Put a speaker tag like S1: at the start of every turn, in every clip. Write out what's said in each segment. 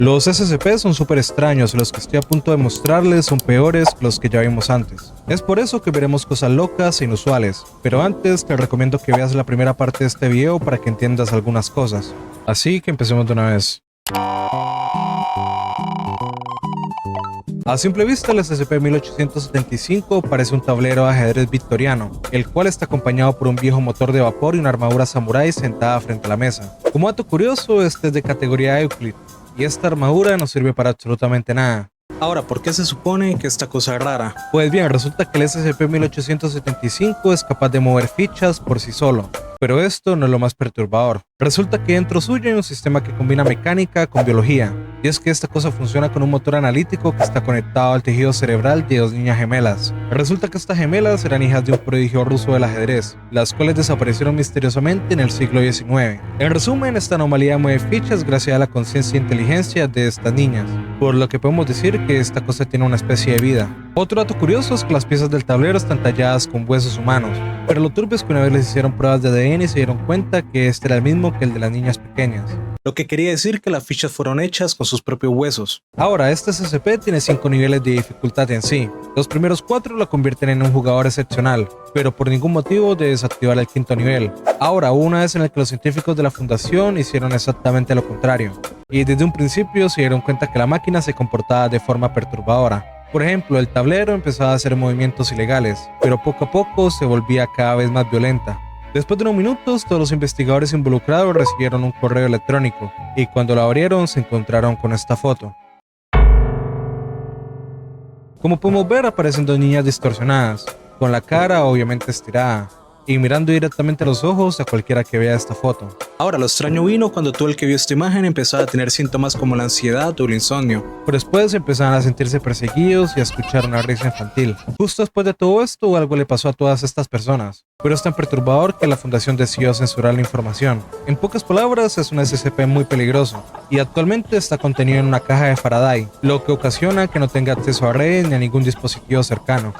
S1: Los SCP son súper extraños y los que estoy a punto de mostrarles son peores que los que ya vimos antes. Es por eso que veremos cosas locas e inusuales, pero antes te recomiendo que veas la primera parte de este video para que entiendas algunas cosas. Así que empecemos de una vez. A simple vista, el SCP-1875 parece un tablero de ajedrez victoriano, el cual está acompañado por un viejo motor de vapor y una armadura samurái sentada frente a la mesa. Como dato curioso, este es de categoría Euclid, y esta armadura no sirve para absolutamente nada. Ahora, ¿por qué se supone que esta cosa es rara? Pues bien, resulta que el SCP-1875 es capaz de mover fichas por sí solo. Pero esto no es lo más perturbador. Resulta que dentro suyo hay un sistema que combina mecánica con biología. Y es que esta cosa funciona con un motor analítico que está conectado al tejido cerebral de dos niñas gemelas. Resulta que estas gemelas eran hijas de un prodigio ruso del ajedrez, las cuales desaparecieron misteriosamente en el siglo XIX. En resumen, esta anomalía mueve fichas gracias a la conciencia e inteligencia de estas niñas, por lo que podemos decir que esta cosa tiene una especie de vida. Otro dato curioso es que las piezas del tablero están talladas con huesos humanos, pero lo turbio es que una vez les hicieron pruebas de ADN y se dieron cuenta que este era el mismo que el de las niñas pequeñas. Lo que quería decir que las fichas fueron hechas con sus propios huesos. Ahora, este SCP tiene 5 niveles de dificultad en sí. Los primeros 4 lo convierten en un jugador excepcional, pero por ningún motivo de desactivar el 5º nivel. Ahora, hubo una vez en el que los científicos de la fundación hicieron exactamente lo contrario, y desde un principio se dieron cuenta que la máquina se comportaba de forma perturbadora. Por ejemplo, el tablero empezaba a hacer movimientos ilegales, pero poco a poco se volvía cada vez más violenta. Después de unos minutos, todos los investigadores involucrados recibieron un correo electrónico, y cuando lo abrieron se encontraron con esta foto. Como podemos ver, aparecen dos niñas distorsionadas, con la cara obviamente estirada, y mirando directamente a los ojos a cualquiera que vea esta foto. Ahora, lo extraño vino cuando todo el que vio esta imagen empezaba a tener síntomas como la ansiedad o el insomnio, pero después empezaban a sentirse perseguidos y a escuchar una risa infantil. Justo después de todo esto, algo le pasó a todas estas personas, pero es tan perturbador que la fundación decidió censurar la información. En pocas palabras, es un SCP muy peligroso, y actualmente está contenido en una caja de Faraday, lo que ocasiona que no tenga acceso a redes ni a ningún dispositivo cercano.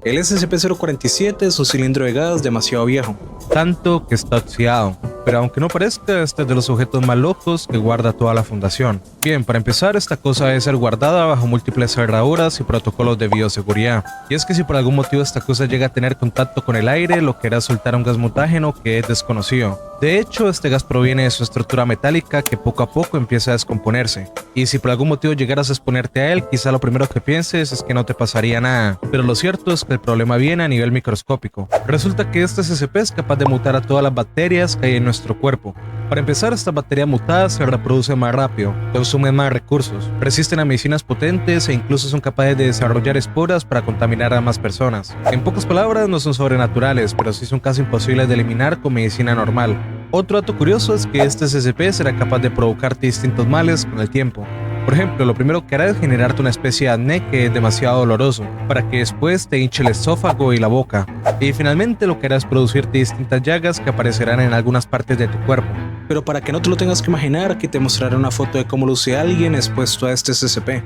S1: El SCP-047 es un cilindro de gas demasiado viejo, tanto que está oxidado, pero aunque no parezca, este es de los objetos más locos que guarda toda la fundación. Bien, para empezar, esta cosa debe ser guardada bajo múltiples cerraduras y protocolos de bioseguridad, y es que si por algún motivo esta cosa llega a tener contacto con el aire, lo que hará soltar un gas mutágeno que es desconocido. De hecho, este gas proviene de su estructura metálica que poco a poco empieza a descomponerse, y si por algún motivo llegaras a exponerte a él, quizá lo primero que pienses es que no te pasaría nada, pero lo cierto es que el problema viene a nivel microscópico. Resulta que este SCP es capaz de mutar a todas las bacterias que hay en nuestro cuerpo. Para empezar, estas bacterias mutadas se reproducen más rápido, consumen más recursos, resisten a medicinas potentes e incluso son capaces de desarrollar esporas para contaminar a más personas. En pocas palabras, no son sobrenaturales, pero sí son casi imposibles de eliminar con medicina normal. Otro dato curioso es que este SCP será capaz de provocarte distintos males con el tiempo. Por ejemplo, lo primero que hará es generarte una especie de acné que es demasiado doloroso, para que después te hinche el esófago y la boca. Y finalmente lo que hará es producirte distintas llagas que aparecerán en algunas partes de tu cuerpo. Pero para que no te lo tengas que imaginar, aquí te mostraré una foto de cómo luce alguien expuesto a este SCP.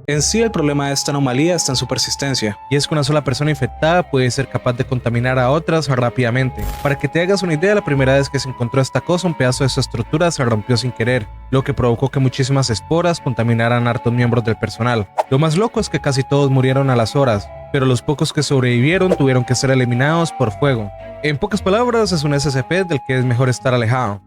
S1: En sí, el problema de esta anomalía está en su persistencia, y es que una sola persona infectada puede ser capaz de contaminar a otras rápidamente. Para que te hagas una idea, la primera vez que se encontró esta cosa, un pedazo de su estructura se rompió sin querer, lo que provocó que muchísimas esporas contaminaran a hartos miembros del personal. Lo más loco es que casi todos murieron a las horas, pero los pocos que sobrevivieron tuvieron que ser eliminados por fuego. En pocas palabras, es un SCP del que es mejor estar alejado.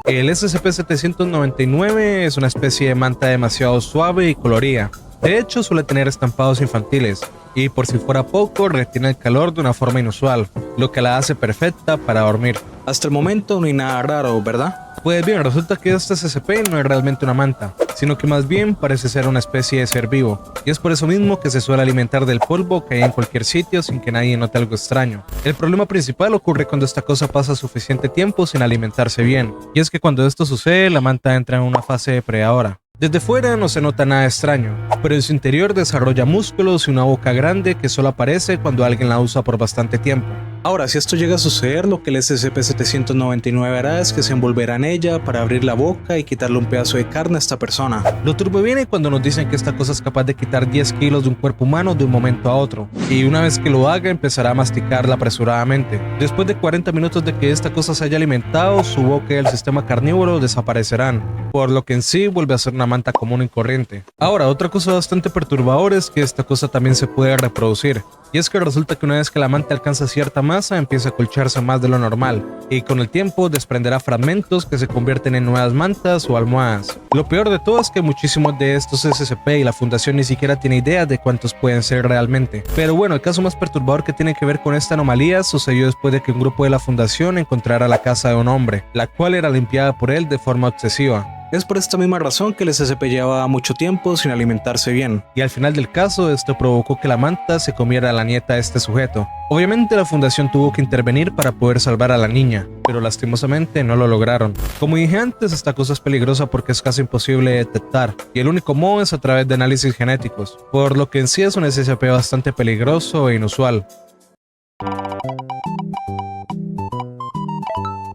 S1: El SCP-799 es una especie de manta demasiado suave y colorida. De hecho, suele tener estampados infantiles, y por si fuera poco, retiene el calor de una forma inusual, lo que la hace perfecta para dormir. Hasta el momento no hay nada raro, ¿verdad? Pues bien, resulta que este SCP no es realmente una manta, sino que más bien parece ser una especie de ser vivo, y es por eso mismo que se suele alimentar del polvo que hay en cualquier sitio sin que nadie note algo extraño. El problema principal ocurre cuando esta cosa pasa suficiente tiempo sin alimentarse bien, y es que cuando esto sucede, la manta entra en una fase depredadora. Desde fuera no se nota nada extraño, pero en su interior desarrolla músculos y una boca grande que solo aparece cuando alguien la usa por bastante tiempo.
S2: Ahora, si esto llega a suceder, lo que el SCP-799 hará es que se envolverá en ella para abrir la boca y quitarle un pedazo de carne a esta persona.
S1: Lo turbio viene cuando nos dicen que esta cosa es capaz de quitar 10 kilos de un cuerpo humano de un momento a otro, y una vez que lo haga empezará a masticarla apresuradamente. Después de 40 minutos de que esta cosa se haya alimentado, su boca y el sistema carnívoro desaparecerán, por lo que en sí vuelve a ser una manta común y corriente. Ahora, otra cosa bastante perturbadora es que esta cosa también se puede reproducir, y es que resulta que una vez que la manta alcanza cierta masa empieza a acolcharse más de lo normal, y con el tiempo desprenderá fragmentos que se convierten en nuevas mantas o almohadas. Lo peor de todo es que muchísimos de estos SCP y la fundación ni siquiera tiene idea de cuántos pueden ser realmente. Pero bueno, el caso más perturbador que tiene que ver con esta anomalía sucedió después de que un grupo de la fundación encontrara la casa de un hombre, la cual era limpiada por él de forma obsesiva.
S2: Es por esta misma razón que el SCP llevaba mucho tiempo sin alimentarse bien.
S1: Y al final del caso, esto provocó que la manta se comiera a la nieta de este sujeto. Obviamente la fundación tuvo que intervenir para poder salvar a la niña, pero lastimosamente no lo lograron. Como dije antes, esta cosa es peligrosa porque es casi imposible de detectar, y el único modo es a través de análisis genéticos, por lo que en sí es un SCP bastante peligroso e inusual.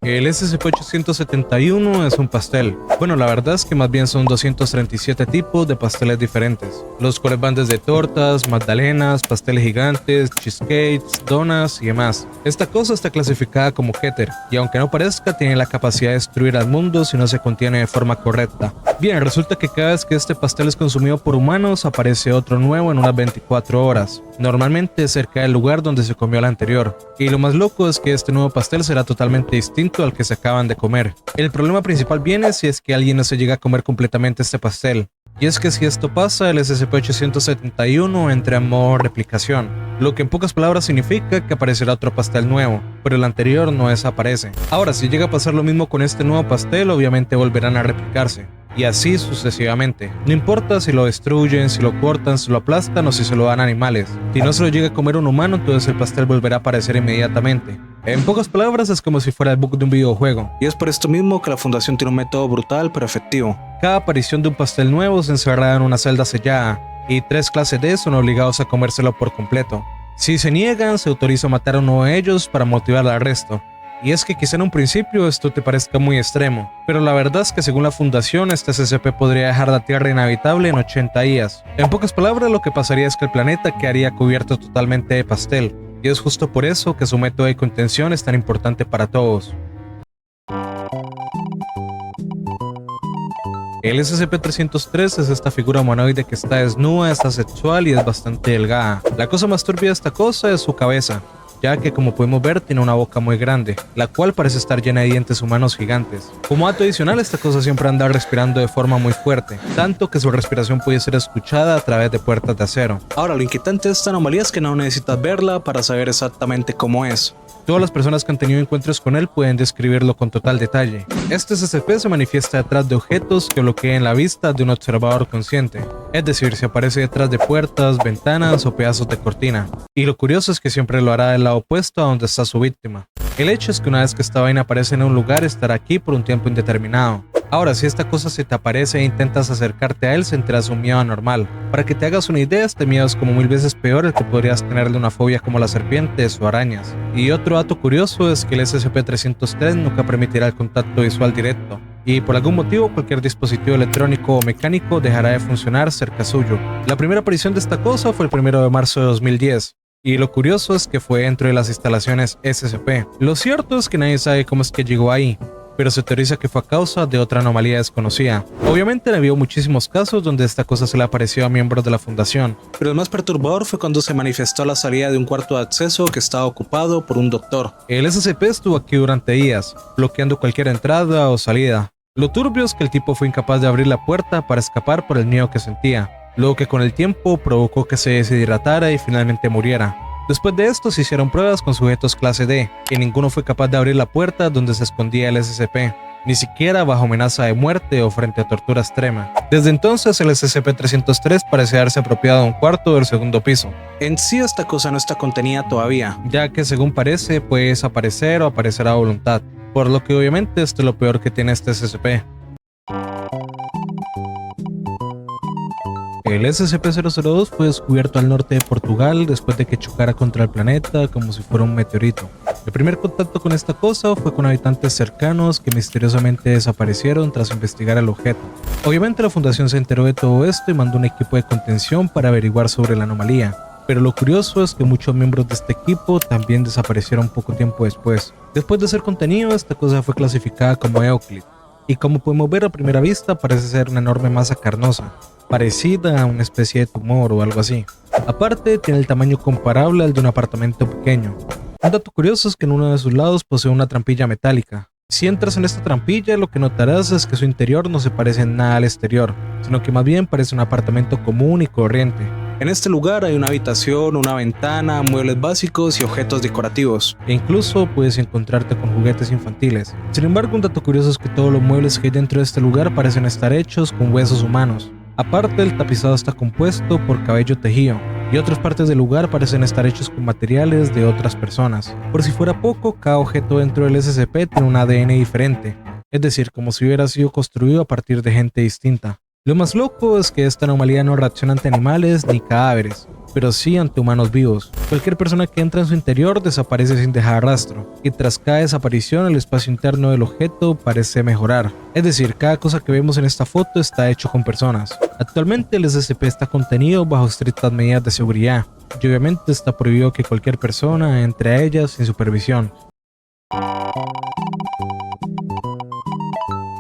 S1: El SCP-871 es un pastel. Bueno, la verdad es que más bien son 237 tipos de pasteles diferentes, los cuales van desde tortas, magdalenas, pasteles gigantes, cheesecakes, donuts y demás. Esta cosa está clasificada como Keter, y aunque no parezca, tiene la capacidad de destruir al mundo si no se contiene de forma correcta. Bien, resulta que cada vez que este pastel es consumido por humanos, aparece otro nuevo en unas 24 horas, normalmente cerca del lugar donde se comió el anterior. Y lo más loco es que este nuevo pastel será totalmente distinto al que se acaban de comer. El problema principal viene si es que alguien no se llega a comer completamente este pastel. Y es que si esto pasa, el SCP-871 entra en modo replicación, lo que en pocas palabras significa que aparecerá otro pastel nuevo, pero el anterior no desaparece. Ahora, si llega a pasar lo mismo con este nuevo pastel, obviamente volverán a replicarse, y así sucesivamente. No importa si lo destruyen, si lo cortan, si lo aplastan o si se lo dan a animales. Si no se lo llega a comer un humano, entonces el pastel volverá a aparecer inmediatamente. En pocas palabras, es como si fuera el bug de un videojuego.
S2: Y es por esto mismo que la fundación tiene un método brutal pero efectivo.
S1: Cada aparición de un pastel nuevo se encerrará en una celda sellada, y 3 clases D son obligados a comérselo por completo. Si se niegan, se autoriza a matar a uno de ellos para motivar al resto. Y es que quizá en un principio esto te parezca muy extremo, pero la verdad es que según la fundación, este SCP podría dejar la Tierra inhabitable en 80 días. En pocas palabras, lo que pasaría es que el planeta quedaría cubierto totalmente de pastel, y es justo por eso que su método de contención es tan importante para todos. El SCP-303 es esta figura humanoide que está desnuda, es asexual y es bastante delgada. La cosa más turbia de esta cosa es su cabeza, ya que como podemos ver tiene una boca muy grande, la cual parece estar llena de dientes humanos gigantes. Como dato adicional, esta cosa siempre anda respirando de forma muy fuerte, tanto que su respiración puede ser escuchada a través de puertas de acero.
S2: Ahora, lo inquietante de esta anomalía es que no necesitas verla para saber exactamente cómo es.
S1: Todas las personas que han tenido encuentros con él pueden describirlo con total detalle. Este SCP se manifiesta detrás de objetos que bloqueen la vista de un observador consciente, es decir, se aparece detrás de puertas, ventanas o pedazos de cortina. Y lo curioso es que siempre lo hará del lado opuesto a donde está su víctima. El hecho es que una vez que esta vaina aparece en un lugar, estará aquí por un tiempo indeterminado. Ahora, si esta cosa se te aparece e intentas acercarte a él, sentirás un miedo anormal. Para que te hagas una idea, este miedo es como 1000 veces peor el que podrías tener de una fobia como las serpientes o arañas. Y otro dato curioso es que el SCP-303 nunca permitirá el contacto visual directo, y por algún motivo cualquier dispositivo electrónico o mecánico dejará de funcionar cerca suyo. La primera aparición de esta cosa fue el 1 de marzo de 2010. Y lo curioso es que fue dentro de las instalaciones SCP. Lo cierto es que nadie sabe cómo es que llegó ahí, pero se teoriza que fue a causa de otra anomalía desconocida. Obviamente había muchísimos casos donde esta cosa se le apareció a miembros de la fundación,
S2: pero el más perturbador fue cuando se manifestó a la salida de un cuarto de acceso que estaba ocupado por un doctor.
S1: El SCP estuvo aquí durante días, bloqueando cualquier entrada o salida. Lo turbio es que el tipo fue incapaz de abrir la puerta para escapar por el miedo que sentía, lo que con el tiempo provocó que se deshidratara y finalmente muriera. Después de esto se hicieron pruebas con sujetos clase D, y ninguno fue capaz de abrir la puerta donde se escondía el SCP, ni siquiera bajo amenaza de muerte o frente a tortura extrema. Desde entonces el SCP-303 parece haberse apropiado de un cuarto del segundo piso.
S2: En sí esta cosa no está contenida todavía,
S1: ya que según parece puede desaparecer o aparecer a voluntad, por lo que obviamente esto es lo peor que tiene este SCP. El SCP-002 fue descubierto al norte de Portugal después de que chocara contra el planeta como si fuera un meteorito. El primer contacto con esta cosa fue con habitantes cercanos que misteriosamente desaparecieron tras investigar el objeto. Obviamente la fundación se enteró de todo esto y mandó un equipo de contención para averiguar sobre la anomalía. Pero lo curioso es que muchos miembros de este equipo también desaparecieron poco tiempo después. Después de ser contenido, esta cosa fue clasificada como Euclid. Y como podemos ver a primera vista, parece ser una enorme masa carnosa, parecida a una especie de tumor o algo así. Aparte, tiene el tamaño comparable al de un apartamento pequeño. Un dato curioso es que en uno de sus lados posee una trampilla metálica. Si entras en esta trampilla, lo que notarás es que su interior no se parece en nada al exterior, sino que más bien parece un apartamento común y corriente.
S2: En este lugar hay una habitación, una ventana, muebles básicos y objetos decorativos.
S1: E incluso puedes encontrarte con juguetes infantiles. Sin embargo, un dato curioso es que todos los muebles que hay dentro de este lugar parecen estar hechos con huesos humanos. Aparte, el tapizado está compuesto por cabello tejido, y otras partes del lugar parecen estar hechos con materiales de otras personas. Por si fuera poco, cada objeto dentro del SCP tiene un ADN diferente, es decir, como si hubiera sido construido a partir de gente distinta. Lo más loco es que esta anomalía no reacciona ante animales ni cadáveres, pero sí ante humanos vivos. Cualquier persona que entra en su interior desaparece sin dejar rastro, y tras cada desaparición el espacio interno del objeto parece mejorar. Es decir, cada cosa que vemos en esta foto está hecho con personas. Actualmente el SCP está contenido bajo estrictas medidas de seguridad, y obviamente está prohibido que cualquier persona entre a ellas sin supervisión.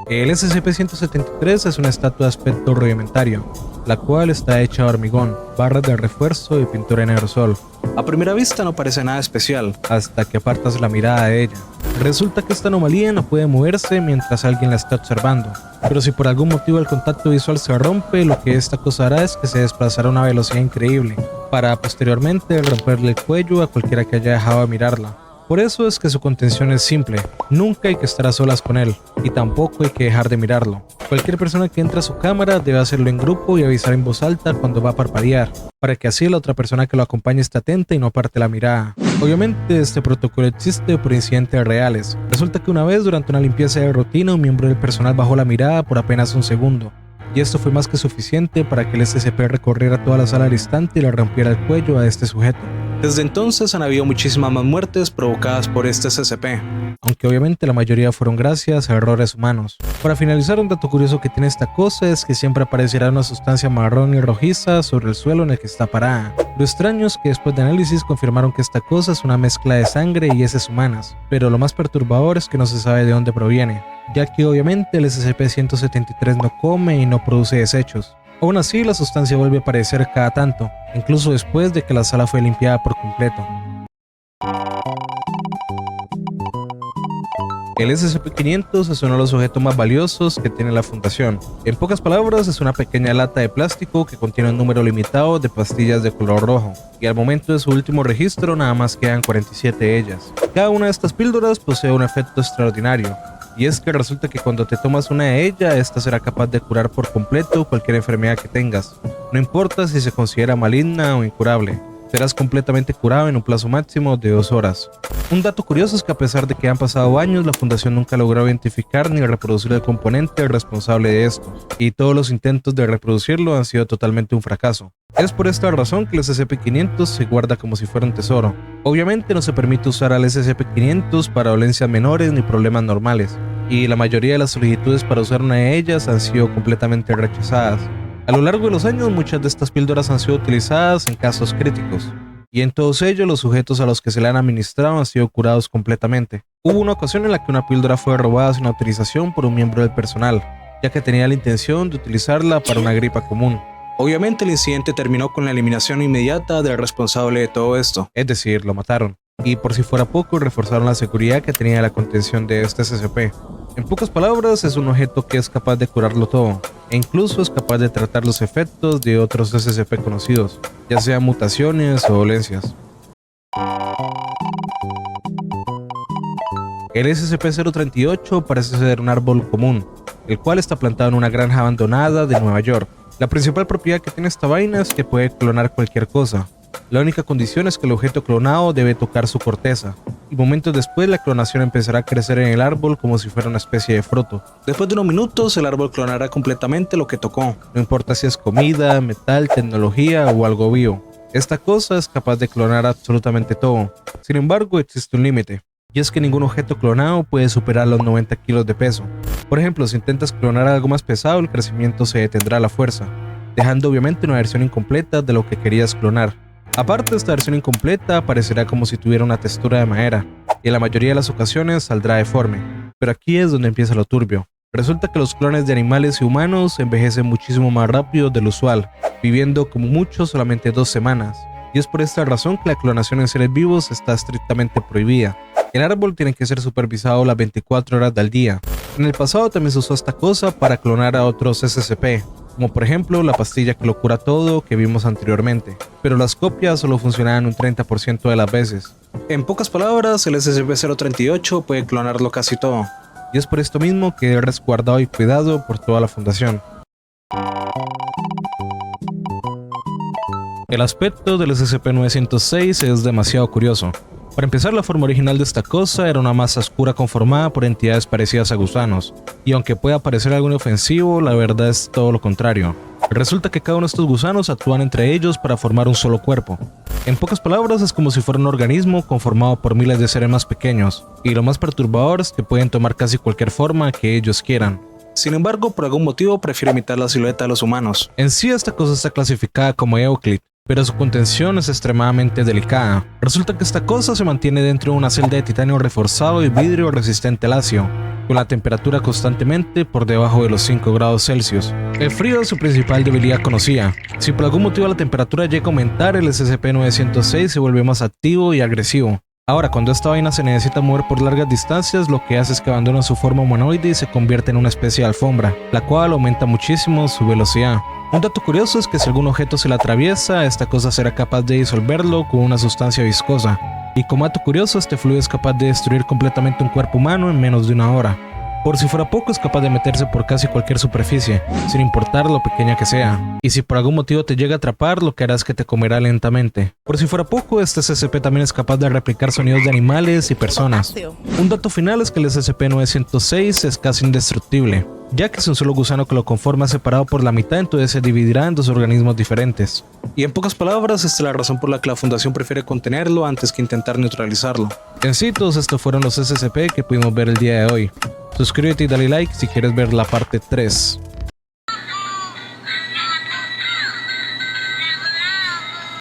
S1: El SCP-173 es una estatua de aspecto rudimentario, la cual está hecha de hormigón, barras de refuerzo y pintura en aerosol.
S2: A primera vista no parece nada especial,
S1: hasta que apartas la mirada de ella. Resulta que esta anomalía no puede moverse mientras alguien la está observando, pero si por algún motivo el contacto visual se rompe, lo que esta cosa hará es que se desplazará a una velocidad increíble, para posteriormente romperle el cuello a cualquiera que haya dejado de mirarla. Por eso es que su contención es simple, nunca hay que estar a solas con él, y tampoco hay que dejar de mirarlo. Cualquier persona que entre a su cámara debe hacerlo en grupo y avisar en voz alta cuando va a parpadear, para que así la otra persona que lo acompañe esté atenta y no aparte la mirada. Obviamente este protocolo existe por incidentes reales. Resulta que una vez durante una limpieza de rutina un miembro del personal bajó la mirada por apenas un segundo, y esto fue más que suficiente para que el SCP recorriera toda la sala al instante y le rompiera el cuello a este sujeto.
S2: Desde entonces han habido muchísimas más muertes provocadas por este SCP,
S1: aunque obviamente la mayoría fueron gracias a errores humanos. Para finalizar, un dato curioso que tiene esta cosa es que siempre aparecerá una sustancia marrón y rojiza sobre el suelo en el que está parada. Lo extraño es que después de análisis confirmaron que esta cosa es una mezcla de sangre y heces humanas, pero lo más perturbador es que no se sabe de dónde proviene, ya que obviamente el SCP-173 no come y no produce desechos. Aún así, la sustancia vuelve a aparecer cada tanto, incluso después de que la sala fue limpiada por completo. El SCP-500 es uno de los objetos más valiosos que tiene la Fundación. En pocas palabras, es una pequeña lata de plástico que contiene un número limitado de pastillas de color rojo, y al momento de su último registro nada más quedan 47 de ellas. Cada una de estas píldoras posee un efecto extraordinario, y es que resulta que cuando te tomas una de ellas, esta será capaz de curar por completo cualquier enfermedad que tengas, no importa si se considera maligna o incurable. Serás completamente curado en un plazo máximo de 2 horas. Un dato curioso es que a pesar de que han pasado años, la Fundación nunca logró identificar ni reproducir el componente responsable de esto, y todos los intentos de reproducirlo han sido totalmente un fracaso. Es por esta razón que el SCP-500 se guarda como si fuera un tesoro. Obviamente no se permite usar al SCP-500 para dolencias menores ni problemas normales, y la mayoría de las solicitudes para usar una de ellas han sido completamente rechazadas. A lo largo de los años, muchas de estas píldoras han sido utilizadas en casos críticos, y en todos ellos los sujetos a los que se le han administrado han sido curados completamente. Hubo una ocasión en la que una píldora fue robada sin autorización por un miembro del personal, ya que tenía la intención de utilizarla para una gripa común.
S2: Obviamente el incidente terminó con la eliminación inmediata del responsable de todo esto,
S1: es decir, lo mataron. Y por si fuera poco, reforzaron la seguridad que tenía la contención de este SCP. En pocas palabras, es un objeto que es capaz de curarlo todo, e incluso es capaz de tratar los efectos de otros SCP conocidos, ya sean mutaciones o dolencias. El SCP-038 parece ser un árbol común, el cual está plantado en una granja abandonada de Nueva York. La principal propiedad que tiene esta vaina es que puede clonar cualquier cosa. La única condición es que el objeto clonado debe tocar su corteza, y momentos después la clonación empezará a crecer en el árbol como si fuera una especie de fruto.
S2: Después de unos minutos, el árbol clonará completamente lo que tocó.
S1: No importa si es comida, metal, tecnología o algo vivo. Esta cosa es capaz de clonar absolutamente todo. Sin embargo, existe un límite, y es que ningún objeto clonado puede superar los 90 kilos de peso. Por ejemplo, si intentas clonar algo más pesado, el crecimiento se detendrá a la fuerza, dejando obviamente una versión incompleta de lo que querías clonar. Aparte, esta versión incompleta parecerá como si tuviera una textura de madera, y en la mayoría de las ocasiones saldrá deforme. Pero aquí es donde empieza lo turbio. Resulta que los clones de animales y humanos envejecen muchísimo más rápido de lo usual, viviendo como mucho solamente 2 semanas. Y es por esta razón que la clonación en seres vivos está estrictamente prohibida. El árbol tiene que ser supervisado las 24 horas del día. En el pasado también se usó esta cosa para clonar a otros SCP, como por ejemplo la pastilla que lo cura todo que vimos anteriormente, pero las copias solo funcionaban un 30% de las veces.
S2: En pocas palabras, el SCP-038 puede clonarlo casi todo.
S1: Y es por esto mismo que es resguardado y cuidado por toda la fundación. El aspecto del SCP-906 es demasiado curioso. Para empezar, la forma original de esta cosa era una masa oscura conformada por entidades parecidas a gusanos, y aunque pueda parecer algo inofensivo, la verdad es todo lo contrario. Resulta que cada uno de estos gusanos actúan entre ellos para formar un solo cuerpo. En pocas palabras, es como si fuera un organismo conformado por miles de seres más pequeños, y lo más perturbador es que pueden tomar casi cualquier forma que ellos quieran.
S2: Sin embargo, por algún motivo prefiere imitar la silueta de los humanos.
S1: En sí, esta cosa está clasificada como Euclid, pero su contención es extremadamente delicada. Resulta que esta cosa se mantiene dentro de una celda de titanio reforzado y vidrio resistente al ácido, con la temperatura constantemente por debajo de los 5 grados Celsius. El frío es su principal debilidad conocida. Si por algún motivo la temperatura llega a aumentar, el SCP-906 se vuelve más activo y agresivo. Ahora, cuando esta vaina se necesita mover por largas distancias, lo que hace es que abandona su forma humanoide y se convierte en una especie de alfombra, la cual aumenta muchísimo su velocidad. Un dato curioso es que si algún objeto se le atraviesa, esta cosa será capaz de disolverlo con una sustancia viscosa. Y como dato curioso, este fluido es capaz de destruir completamente un cuerpo humano en menos de 1 hora. Por si fuera poco, es capaz de meterse por casi cualquier superficie, sin importar lo pequeña que sea. Y si por algún motivo te llega a atrapar, lo que hará es que te comerá lentamente. Por si fuera poco, este SCP también es capaz de replicar sonidos de animales y personas. Un dato final es que el SCP-906 es casi indestructible, ya que es un solo gusano que lo conforma separado por la mitad, entonces se dividirá en 2 organismos diferentes.
S2: Y en pocas palabras, esta es la razón por la que la Fundación prefiere contenerlo antes que intentar neutralizarlo.
S1: En sí, todos estos fueron los SCP que pudimos ver el día de hoy. Suscríbete y dale like si quieres ver la parte 3.